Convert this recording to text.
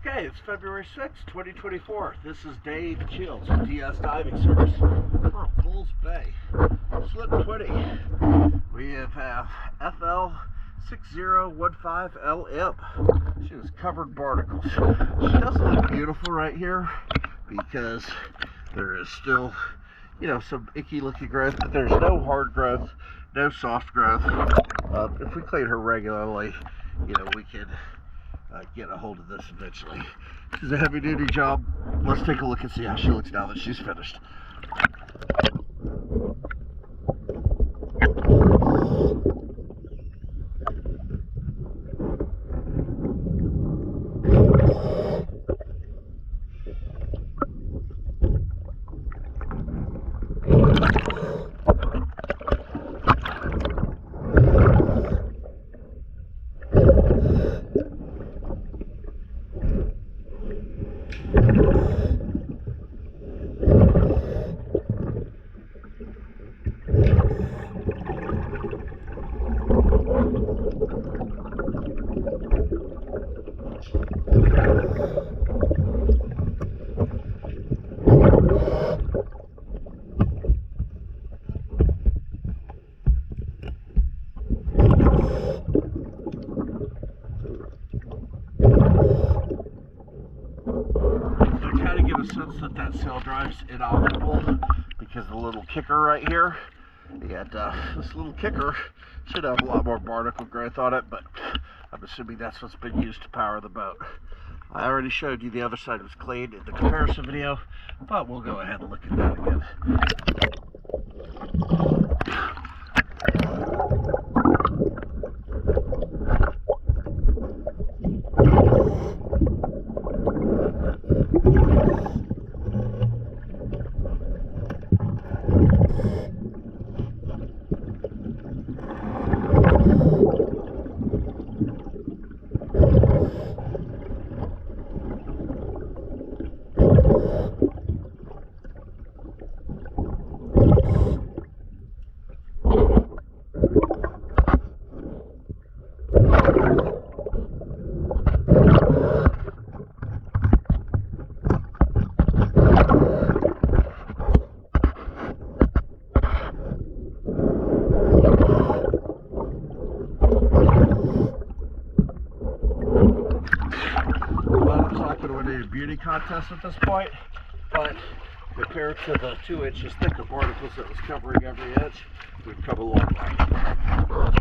Okay, it's February 6th, 2024. This is Dave Chills with DS Diving Service. We're at Bulls Bay, slip 20. We have FL6015LM. She was covered barnacles. She does look beautiful right here because there is still, some icky looking growth, but there's no hard growth, no soft growth. If we clean her regularly, we can get a hold of this eventually. This is a heavy duty job. Let's take a look and see how she looks now that she's finished. A sense that sail drive's inoperable because the little kicker right here, this little kicker should have a lot more barnacle growth on it, but I'm assuming that's what's been used to power the boat. I already showed you the other side was clean in the comparison video, but we'll go ahead and look at that again. A beauty contest at this point, but compared to the 2 inches thicker barnacles that was covering every inch, we've come a long way.